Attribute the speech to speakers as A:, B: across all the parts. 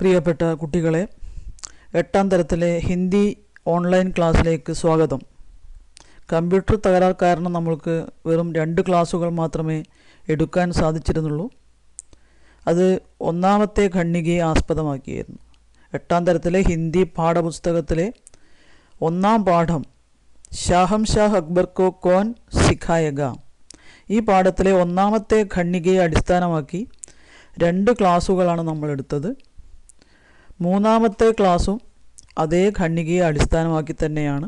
A: പ്രിയപ്പെട്ട കുട്ടികളെ, 8ാം തരത്തിലെ ഹിന്ദി ഓൺലൈൻ ക്ലാസ്സിലേക്ക് സ്വാഗതം. കമ്പ്യൂട്ടർ തകരാർ കാരണം നമ്മൾക്ക് വെറും 2 ക്ലാസ്സുകൾ മാത്രമേ എടുക്കാൻ സാധിച്ചിരുന്നുള്ളൂ. അത് ഒന്നാമത്തെ ഖണ്ഡികയെ ആസ്പദമാക്കിയായിരുന്നു. 8ാം തരത്തിലെ ഹിന്ദി പാഠപുസ്തകത്തിലെ 1ാം പാഠം ഷാഹംഷാഹ് അക്ബർ കോ കോൻ സിഖായേഗ. ഈ പാഠത്തിലെ ഒന്നാമത്തെ ഖണ്ഡികയെ അടിസ്ഥാനമാക്കി 2 ക്ലാസ്സുകളാണ് നമ്മൾ എടുത്തത്. 3ാമത്തെ ക്ലാസ്സും അതേ ഖണ്ഡികയെ അടിസ്ഥാനമാക്കി തന്നെയാണ്.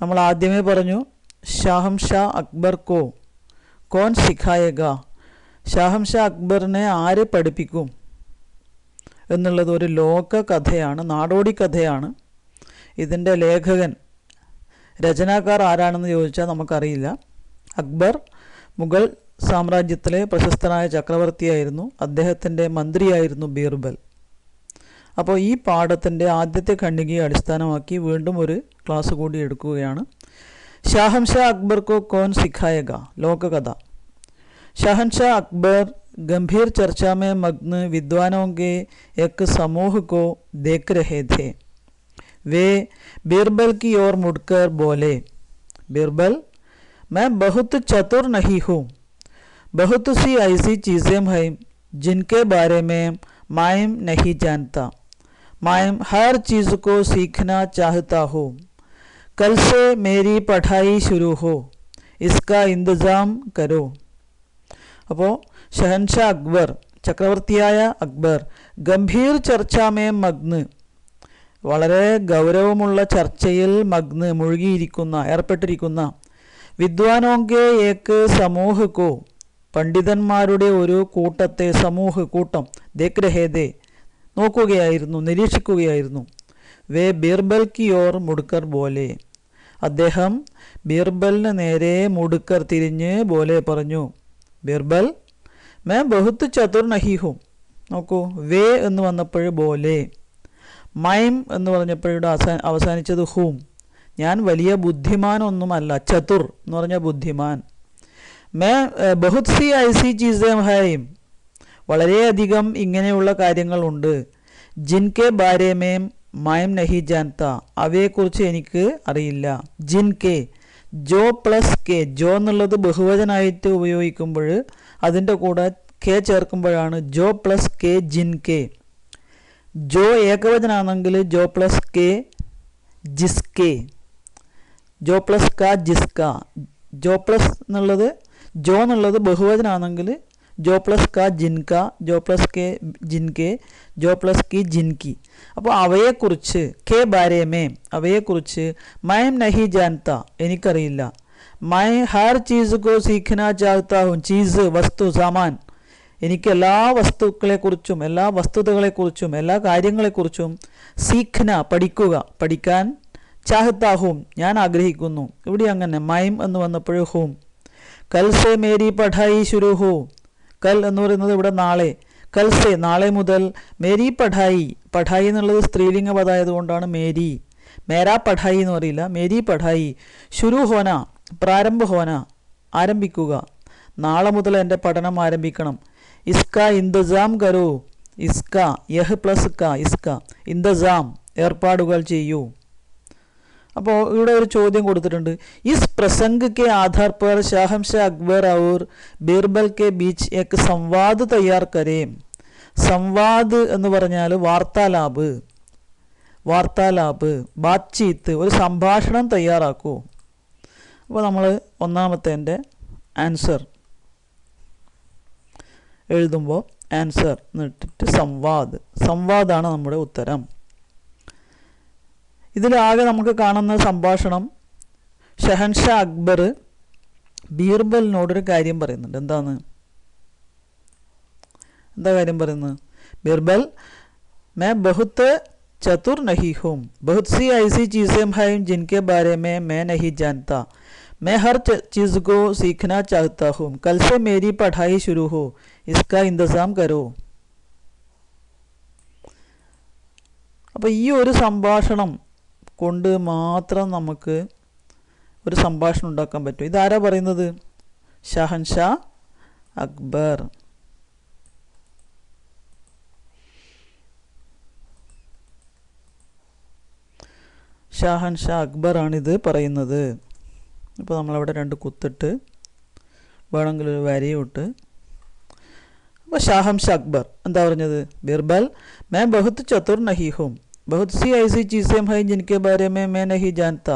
A: നമ്മൾ ആദ്യമേ പറഞ്ഞു ഷാഹംഷാ അക്ബർ കോ കോൻ സിഖായേഗ. ഷാഹംഷാ അക്ബറിനെ ആര് പഠിപ്പിക്കും എന്നുള്ളത് ഒരു ലോക കഥയാണ്, നാടോടി കഥയാണ്. ഇതിൻ്റെ ലേഖകൻ, രചനാക്കാർ ആരാണെന്ന് ചോദിച്ചാൽ നമുക്കറിയില്ല. അക്ബർ മുഗൾ സാമ്രാജ്യത്തിലെ പ്രശസ്തനായ ചക്രവർത്തിയായിരുന്നു. അദ്ദേഹത്തിൻ്റെ മന്ത്രിയായിരുന്നു ബീർബൽ. അപ്പോൾ ഈ പാഠത്തിൻ്റെ ആദ്യത്തെ ഖണ്ഡികയെ അടിസ്ഥാനമാക്കി വീണ്ടും ഒരു ക്ലാസ് കൂടി എടുക്കുകയാണ്. ഷാഹംഷാ അക്ബർ കോ കോൻ സിഖായേഗ. ലോകകഥ. शहंशाह अकबर गंभीर चर्चा में मग्न विद्वानों के एक समूह को देख रहे थे. वे बीरबल की ओर मुड़कर बोले, बीरबल, मैं बहुत चतुर नहीं हूँ. बहुत सी ऐसी चीज़ें हैं जिनके बारे में मैं नहीं जानता. मैं हर चीज़ को सीखना चाहता हूँ. कल से मेरी पढ़ाई शुरू हो. इसका इंतज़ाम करो. അപ്പോൾ ഷഹൻഷാ അക്ബർ, ചക്രവർത്തിയായ അക്ബർ, ഗംഭീർ ചർച്ചാമേ മഗ്ന്, വളരെ ഗൗരവമുള്ള ചർച്ചയിൽ മഗ്ന്, ഏർപ്പെട്ടിരിക്കുന്ന, വിദ്വാനോങ്കെ ഏക്ക് സമൂഹക്കോ, പണ്ഡിതന്മാരുടെ ഒരു കൂട്ടത്തെ, കൂട്ടം, ദേഖ് രഹേദേ, നോക്കുകയായിരുന്നു, നിരീക്ഷിക്കുകയായിരുന്നു. വേ ബീർബൽ കി ഓർ മുടുക്കർ ബോലെ. അദ്ദേഹം ബീർബലിന് നേരെ മുടുക്കർ തിരിഞ്ഞ് ബോലെ പറഞ്ഞു, ബീർബൽ, മേ ബഹുത്ത് ചതുർ നഹി ഹും. നോക്കൂ, വേ എന്ന് വന്നപ്പോൾ ബോലെ, മൈം എന്ന് പറഞ്ഞപ്പോഴുടെ അവസാനിച്ചത് ഹൂം. ഞാൻ വലിയ ബുദ്ധിമാനൊന്നുമല്ല. ചതുർ എന്ന് പറഞ്ഞ ബുദ്ധിമാൻ. മേ ബഹുത് സി ഐസി ചീസേ ഹൈം, വളരെയധികം ഇങ്ങനെയുള്ള കാര്യങ്ങളുണ്ട്. ജിൻകെ ബാരെ മേം മൈം നഹി ജാൻത, അവയെക്കുറിച്ച് എനിക്ക് അറിയില്ല. ജിൻകെ, ജോ പ്ലസ് കെ, ജോ എന്നുള്ളത് ബഹുവചനായിട്ട് ഉപയോഗിക്കുമ്പോൾ അതിൻ്റെ കൂടെ കെ ചേർക്കുമ്പോഴാണ് ജോ പ്ലസ് കെ ജിൻ കെ. ജോ ഏകവചനാണെങ്കിൽ ജോ പ്ലസ് കെ ജിസ്കെ, ജോ പ്ലസ് ക ജിസ്ക. ജോ പ്ലസ് എന്നുള്ളത്, ജോ എന്നുള്ളത് ബഹുവചനാണെങ്കിൽ ജോ പ്ലസ് ക ജിൻക, ജോ പ്ലസ് കെ ജിൻകെ, ജോ പ്ലസ് കി ജിൻകി. അപ്പോൾ അവയെക്കുറിച്ച്, കെ ബാരേമേ, അവയെക്കുറിച്ച്, മൈം നഹി ജാൻത, എനിക്കറിയില്ല. മൈ ഹർ ചീസ് കോ സീഖന ചാഹത്താ ഹും. ചീസ്, വസ്തു, സാമാൻ. എനിക്ക് എല്ലാ വസ്തുക്കളെക്കുറിച്ചും, എല്ലാ വസ്തുതകളെക്കുറിച്ചും, എല്ലാ കാര്യങ്ങളെക്കുറിച്ചും സീഖന, പഠിക്കാൻ, ചാഹത്താ ഹും, ഞാൻ ആഗ്രഹിക്കുന്നു. ഇവിടെ അങ്ങനെ മൈം എന്ന് വന്നപ്പോൾ ഹൂം. കൽ സേ മേരി പഠായി ശുരു ഹോ. കൽ എന്ന് പറയുന്നത് ഇവിടെ നാളെ. കൽസെ, നാളെ മുതൽ, മേരി പഠായി എന്നുള്ളത് സ്ത്രീലിംഗ പദമായതുകൊണ്ടാണ് മേരി. മേരാ പഠായി എന്ന് പറയില്ല, മേരി പഠായി. ശുരു ഹോന, പ്രാരംഭ ഹോന, ആരംഭിക്കുക. നാളെ മുതൽ എൻ്റെ പഠനം ആരംഭിക്കണം. ഇസ്ക ഇന്തസാം കരോ. ഇസ്ക, യഹ് പ്ലസ് ക, ഇസ്ക, ഇന്തസാം, ഏർപ്പാടുകൾ ചെയ്യൂ. അപ്പോൾ ഇവിടെ ഒരു ചോദ്യം കൊടുത്തിട്ടുണ്ട്. ഇസ് പ്രസംഗ് കെ ആധാർ पर शाहंशाह अकबर और बीरबल के बीच एक संवाद तैयार करें. സംവാദ് എന്ന് പറഞ്ഞാൽ വാർത്താലാപ്, ബാത്ചീത്ത്, ഒരു സംഭാഷണം തയ്യാറാക്കൂ. അപ്പോൾ നമ്മൾ ഒന്നാമത്തേൻ്റെ ആൻസർ എഴുതുമ്പോൾ ആൻസർ എന്നിട്ടിട്ട് സംവാദാണ് നമ്മുടെ ഉത്തരം. ഇതിലാകെ നമുക്ക് കാണുന്ന സംഭാഷണം, ഷഹൻഷാ അക്ബർ ബീർബലിനോടൊരു കാര്യം പറയുന്നുണ്ട്. എന്താ കാര്യം പറയുന്നത്? ബീർബൽ, मैं बहुत चतुर नहीं हूँ. बहुत सी ऐसी चीज़ें हैं जिनके बारे में मैं नहीं जानता. मैं हर चीज़ को सीखना चाहता हूँ. कल से मेरी पढ़ाई शुरू हो. इसका इंतज़ाम करो. അപ്പോൾ ഈ ഒരു സംഭാഷണം കൊണ്ട് മാത്രം നമുക്ക് ഒരു സംഭാഷണം ഉണ്ടാക്കാൻ പറ്റും. ഇതാരാ പറയുന്നത്? ഷഹൻഷാ അക്ബർ. ഷാഹൻഷാ അക്ബറാണിത് പറയുന്നത്. ഇപ്പോൾ നമ്മളവിടെ 2 കുത്തിട്ട് വേണമെങ്കിൽ ഒരു വരയും ഇട്ട്. അപ്പോൾ ഷാഹൻഷാ അക്ബർ എന്താ പറഞ്ഞത്? ബിർബൽ मैं बहुत चतुर नहीं हूँ, बहुत सी ऐसी चीज़ें हैं जिनके बारे में मैं नहीं जानता,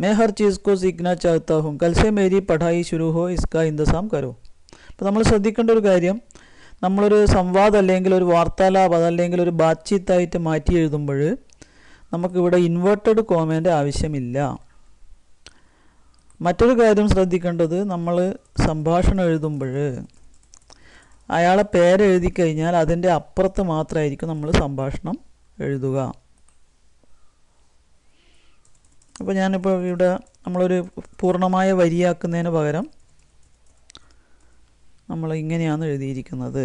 A: मैं हर चीज़ को सीखना चाहता हूँ, कल से मेरी पढ़ाई शुरू हो, इसका इंतज़ाम करो. അപ്പോൾ നമ്മൾ ശ്രദ്ധിക്കേണ്ട ഒരു കാര്യം, നമ്മളൊരു സംവാദം അല്ലെങ്കിൽ ഒരു വാർത്താലാപം അതല്ലെങ്കിൽ ഒരു ബാത്ചീത്തായിട്ട് മാറ്റി എഴുതുമ്പോൾ നമുക്കിവിടെ ഇൻവേർട്ടഡ് കോമേൻ്റെ ആവശ്യമില്ല. മറ്റൊരു കാര്യം ശ്രദ്ധിക്കേണ്ടത്, നമ്മൾ സംഭാഷണം എഴുതുമ്പോൾ അയാളെ പേരെഴുതി കഴിഞ്ഞാൽ അതിൻ്റെ അപ്പുറത്ത് മാത്രമായിരിക്കും നമ്മൾ സംഭാഷണം എഴുതുക. അപ്പോൾ ഞാനിപ്പോൾ ഇവിടെ നമ്മളൊരു പൂർണ്ണമായ വരിയാക്കുന്നതിന് പകരം നമ്മൾ ഇങ്ങനെയാണ് എഴുതിയിരിക്കുന്നത്.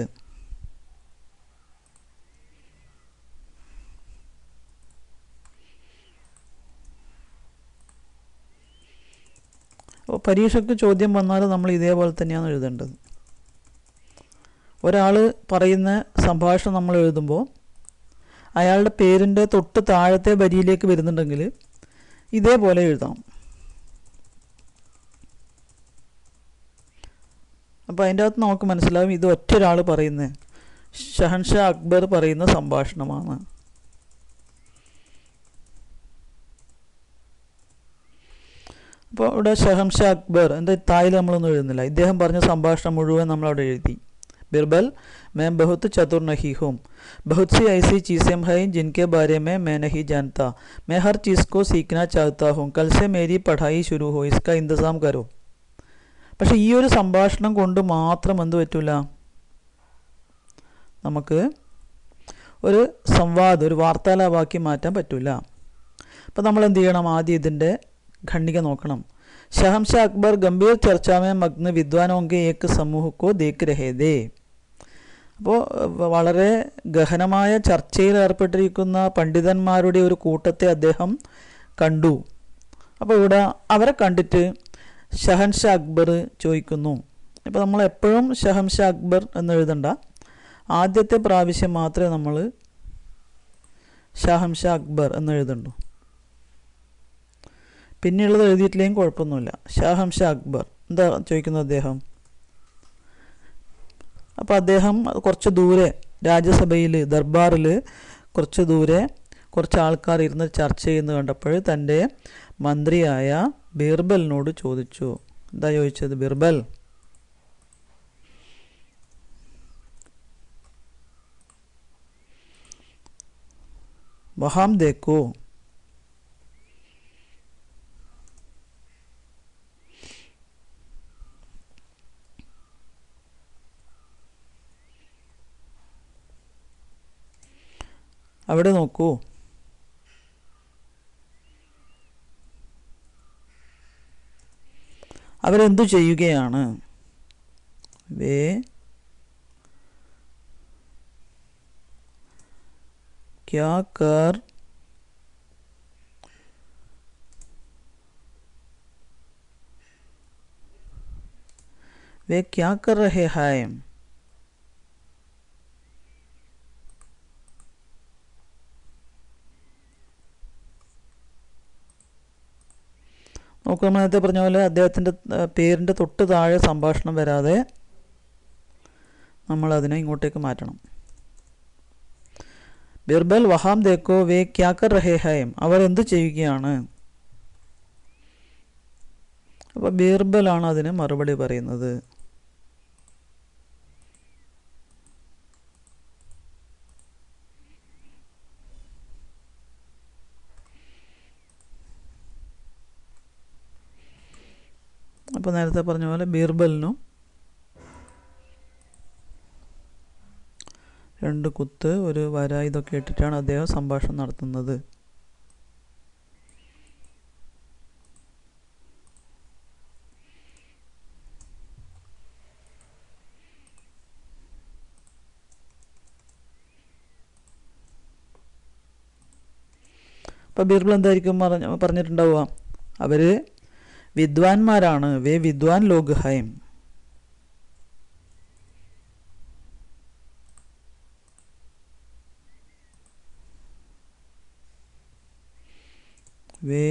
A: അപ്പോൾ പരീക്ഷയ്ക്ക് ചോദ്യം വന്നാൽ നമ്മൾ ഇതേപോലെ തന്നെയാണ് എഴുതേണ്ടത്. ഒരാൾ പറയുന്ന സംഭാഷണം നമ്മൾ എഴുതുമ്പോൾ അയാളുടെ പേരിൻ്റെ തൊട്ട് താഴത്തെ വരിയിലേക്ക് വരുന്നുണ്ടെങ്കിൽ ഇതേപോലെ എഴുതാം. അപ്പോൾ അതിൻ്റെ അകത്ത് നമുക്ക് മനസ്സിലാവും ഇത് ഒറ്റൊരാൾ പറയുന്നത് ഷഹൻഷാ അക്ബർ പറയുന്ന സംഭാഷണമാണ്. അപ്പോൾ ഇവിടെ ഷഹൻഷാ അക്ബർ എൻ്റെ തായിൽ നമ്മളൊന്നും എഴുതുന്നില്ല, ഇദ്ദേഹം പറഞ്ഞ സംഭാഷണം മുഴുവൻ നമ്മളവിടെ എഴുതി. बिरबल मैं बहुत चतुर नहीं हूँ, बहुत सी ऐसी चीज़ें हैं जिनके बारे में मैं नहीं जानता, मैं हर चीज़ को सीखना चाहता हूँ, कल से मेरी पढ़ाई शुरू हो, इसका इंतज़ाम करो. പക്ഷേ ഈ ഒരു സംഭാഷണം കൊണ്ട് മാത്രം എന്ത് പറ്റില്ല, നമുക്ക് ഒരു സംവാദം ഒരു വാർത്താലാപമാക്കി മാറ്റാൻ പറ്റില്ല. അപ്പോൾ നമ്മൾ എന്ത് ചെയ്യണം? ആദ്യം ഇതിൻ്റെ ഖണ്ഡിക നോക്കണം. ഷഹൻഷാ അക്ബർ ഗംഭീർ ചർച്ച में मग्न विद्वानों के एक समूह को देख रहे थे. അപ്പോൾ വളരെ ഗഹനമായ ചർച്ചയിൽ ഏർപ്പെട്ടിരിക്കുന്ന പണ്ഡിതന്മാരുടെ ഒരു കൂട്ടത്തെ അദ്ദേഹം കണ്ടു. അപ്പോൾ ഇവിടെ അവരെ കണ്ടിട്ട് ഷഹൻഷാ അക്ബർ ചോദിക്കുന്നു. ഇപ്പോൾ നമ്മൾ എപ്പോഴും ഷഹൻഷാ അക്ബർ എന്ന് എഴുതണ്ട, ആദ്യത്തെ പ്രാവശ്യം മാത്രമേ നമ്മൾ ഷഹൻഷാ അക്ബർ എന്ന് എഴുതണ്ടു. പിന്നെയുള്ളത് എഴുതിയിട്ടില്ലെങ്കിൽ കുഴപ്പമൊന്നുമില്ല. ഷഹൻഷാ അക്ബർ എന്താ ചോദിക്കുന്നത് അദ്ദേഹം? അപ്പോൾ അദ്ദേഹം കുറച്ച് ദൂരെ രാജ്യസഭയിൽ ദർബാറിൽ കുറച്ച് ദൂരെ കുറച്ച് ആൾക്കാർ ഇരുന്ന് ചർച്ച ചെയ്യുന്നത് കണ്ടപ്പോൾ തൻ്റെ മന്ത്രിയായ ബീർബലിനോട് ചോദിച്ചു. എന്താ ചോദിച്ചത്? ബീർബൽ വഹാം ദേക്കോ, അവിടെ നോക്കൂ. അവരെന്തു ചെയ്യുകയാണ്? വേ ക്യാ കർ वे क्या कर रहे हैं? നോക്കുക, നമ്മൾ നേരത്തെ പറഞ്ഞ പോലെ അദ്ദേഹത്തിൻ്റെ പേരിൻ്റെ തൊട്ട് താഴെ സംഭാഷണം വരാതെ നമ്മളതിനെ ഇങ്ങോട്ടേക്ക് മാറ്റണം. ബിർബൽ വഹാം ദേക്കോ വേ ക്യാ കർ രഹേ ഹൈം, അവർ എന്ത് ചെയ്യുകയാണ്? അപ്പോൾ ബീർബലാണ് അതിന് മറുപടി പറയുന്നത്. അപ്പോൾ നേരത്തെ പറഞ്ഞ പോലെ ബീർബലിനും 2 കുത്ത് ഒരു വര ഇതൊക്കെ ഇട്ടിട്ടാണ് അദ്ദേഹം സംഭാഷണം നടത്തുന്നത്. അപ്പോൾ ബീർബൽ എന്തായിരിക്കും പറഞ്ഞിട്ടുണ്ടാവുക? അവർ വിദ്വാൻമാരാണ്, വേ വിദ്വാൻ ലോഗ് ഹൈം. വേ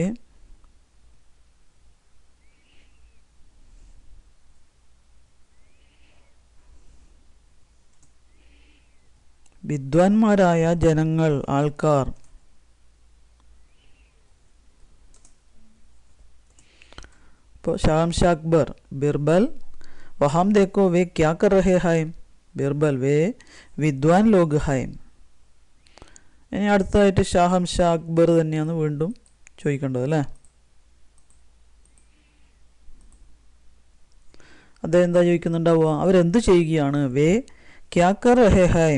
A: വിദ്വാൻമാരായ ജനങ്ങൾ, ആൾക്കാർ. ഇപ്പോൾ ഷാംഷ അക്ബർ ബിർബൽ വഹാം ദേക്കോ വേ ക്യാ കർ രഹേ ഹൈ. ബിർബൽ വേ വിദ്വാൻ ലോഗ് ഹൈ. ഇനി അടുത്തതായിട്ട് ഷാഹംഷ അക്ബർ തന്നെയാണ് വീണ്ടും ചോദിക്കേണ്ടത് അല്ലേ. അദ്ദേഹം എന്താ ചോദിക്കുന്നുണ്ടാവുക? അവരെന്ത് ചെയ്യുകയാണ്? വേ ക്യാ കർ രഹേ ഹൈ.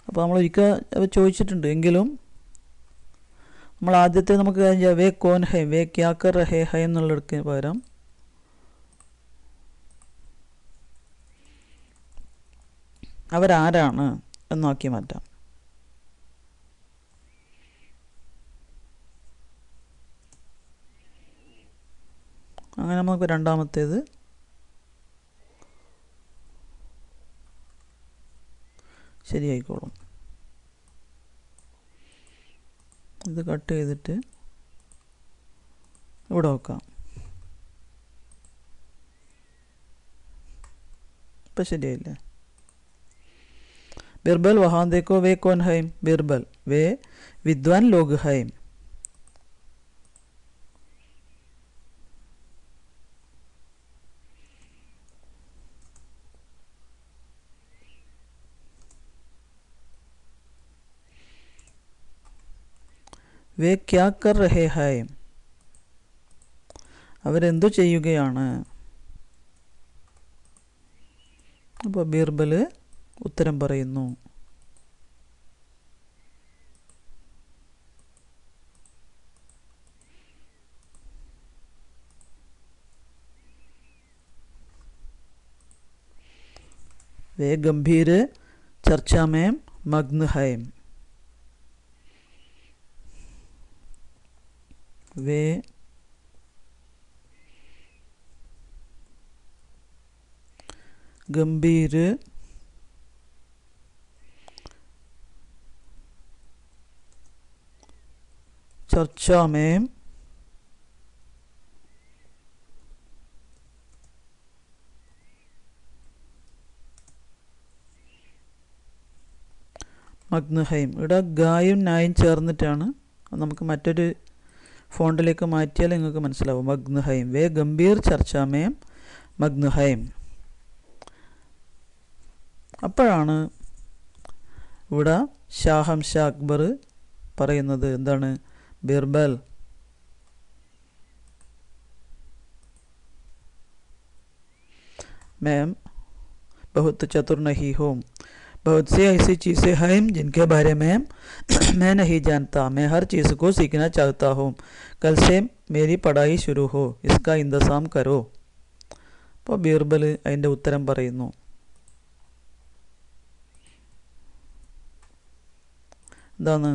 A: അപ്പോൾ നമ്മൾ ഒരിക്കൽ ചോദിച്ചിട്ടുണ്ട്, എങ്കിലും നമ്മൾ ആദ്യത്തെ നമുക്ക് വേ കോൻ ഹൈ, വേ ക്യാ കർ രഹേ ഹൈ എന്നുള്ളടക്ക് പകരം അവരാരാണ് എന്നാക്കി മാറ്റാം. അങ്ങനെ നമുക്ക് രണ്ടാമത്തേത് ശരിയായിക്കോളും. ഇത് കട്ട് ചെയ്തിട്ട് ഇവിടെ വെക്കാം. ഇപ്പം ശരിയായില്ലേ? ബിർബൽ വഹാം ദേക്കോ വേ കോൻ ഹൈം. ബിർബൽ വേ വിദ്വാൻ ലോഗ് ഹൈം. വേ ക്യാ കർ രഹേ ഹൈ. അവരെന്തു ചെയ്യുകയാണ്? അപ്പോൾ ബീർബൽ ഉത്തരം പറയുന്നു. വേ ഗംഭീർ ചർച്ചാ മേം മഗ്ന ഹൈ. वे गंभीर चर्चा में മഗ്നഹൈം. ഇവിടെ ഗായും നായും ചേർന്നിട്ടാണ്. നമുക്ക് മറ്റൊരു ഫോണ്ടിലേക്ക് മാറ്റിയാൽ നിങ്ങൾക്ക് മനസ്സിലാവും. മഗ്നഹൈം വേ ഗംഭീർ ചർച്ചാമേം മഗ്നഹൈം. അപ്പോഴാണ് ഇവിടെ ഷാഹംഷ അക്ബർ പറയുന്നത് എന്താണ്? ബിർബൽ मैम बहुत चतुर नहीं हो. बहुत सी ऐसी चीज़ें हैं जिनके बारे में मैं नहीं जानता. मैं हर चीज़ को सीखना चाहता हूँ. कल से मेरी पढ़ाई शुरू हो. इसका इंतज़ाम करो. അപ്പോൾ ബീർബൽ അതിൻ്റെ ഉത്തരം പറയുന്നു. എന്താണ്?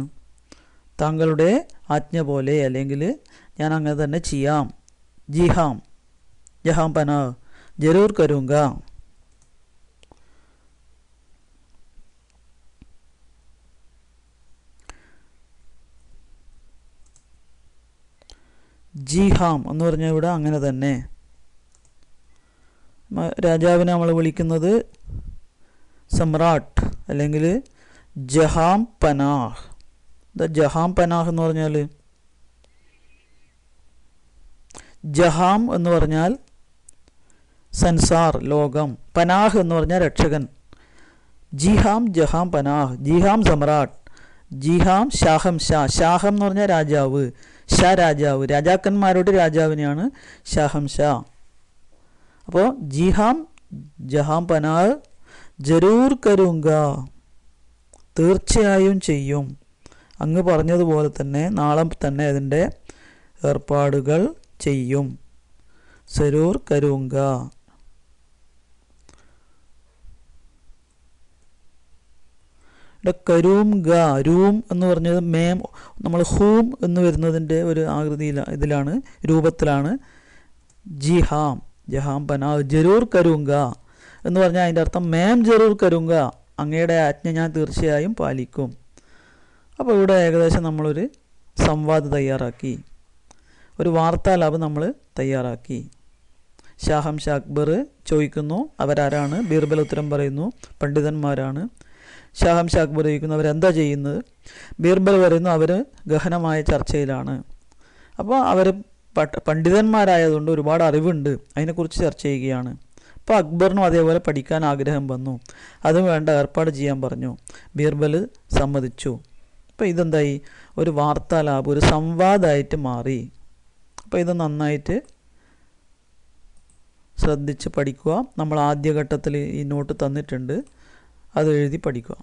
A: താങ്കളുടെ ആജ്ഞ പോലെ, അല്ലെങ്കിൽ ഞാൻ അങ്ങനെ തന്നെ ചെയ്യാം. ജി ഹാം ജഹാം പനാ ജരൂർ കരൂങ്ക. ജി ഹാം എന്ന് പറഞ്ഞാൽ ഇവിടെ അങ്ങനെ തന്നെ. രാജാവിനെ നമ്മൾ വിളിക്കുന്നത് സമ്രാട്ട് അല്ലെങ്കിൽ ജഹാം പനാഹ്. ജഹാം പനാഹ് എന്ന് പറഞ്ഞാൽ, ജഹാം എന്ന് പറഞ്ഞാൽ സൻസാർ ലോകം, പനാഹ് എന്ന് പറഞ്ഞാൽ രക്ഷകൻ. ജിഹാം ജഹാം പനാഹ്. ജിഹാം സമ്രാട്ട്, ജിഹാം ഷാഹം ഷാ. ഷാഹം എന്ന് പറഞ്ഞാൽ രാജാവ്, ഷാ രാജാവ്. രാജാക്കന്മാരുടെ രാജാവിനെയാണ് ഷാഹം ഷാ. അപ്പോൾ ജിഹാം ജഹാം പനാഹ് ജരൂർ കരൂങ്ക, തീർച്ചയായും ചെയ്യും. അങ്ങ് പറഞ്ഞതുപോലെ തന്നെ നാളെ തന്നെ അതിൻ്റെ ഏർപ്പാടുകൾ ചെയ്യും. സരൂർ കരൂങ്ക. ഇവിടെ കരൂം ഗ, രൂം എന്ന് പറഞ്ഞത് മേം, നമ്മൾ ഹൂം എന്ന് വരുന്നതിൻ്റെ ഒരു ഇതിലാണ്, രൂപത്തിലാണ്. ജിഹാം ജഹാം പനാഹ് ജരൂർ കരൂങ്ക എന്ന് പറഞ്ഞാൽ അതിൻ്റെ അർത്ഥം മേം ജരൂർ കരൂങ്ക, അങ്ങയുടെ ആജ്ഞ ഞാൻ തീർച്ചയായും പാലിക്കും. അപ്പോൾ ഇവിടെ ഏകദേശം നമ്മളൊരു സംവാദം തയ്യാറാക്കി, ഒരു വാർത്താലാപം നമ്മൾ തയ്യാറാക്കി. ഷാ അക്ബർ ചോദിക്കുന്നു അവരാരാണ്? ബീർബൽ ഉത്തരം പറയുന്നു പണ്ഡിതന്മാരാണ്. ഷാ അക്ബർ ചോദിക്കുന്നു അവരെന്താ ചെയ്യുന്നത്? ബീർബൽ പറയുന്നു അവർ ഗഹനമായ ചർച്ചയിലാണ്. അപ്പോൾ അവർ പണ്ഡിതന്മാരായതുകൊണ്ട് ഒരുപാട് അറിവുണ്ട്, അതിനെക്കുറിച്ച് ചർച്ച ചെയ്യുകയാണ്. അപ്പോൾ അക്ബറിനും അതേപോലെ പഠിക്കാൻ ആഗ്രഹം വന്നു, അതും വേണ്ട ഏർപ്പാട് ചെയ്യാൻ പറഞ്ഞു. ബീർബൽ സമ്മതിച്ചു. അപ്പോൾ ഇതെന്തായി? ഒരു വാർത്താലാപം, ഒരു സംവാദമായിട്ട് മാറി. അപ്പോൾ ഇത് നന്നായിട്ട് ശ്രദ്ധിച്ച് പഠിക്കുക. നമ്മൾ ആദ്യഘട്ടത്തിൽ ഈ നോട്ട് തന്നിട്ടുണ്ട്, അത് എഴുതി പഠിക്കുക.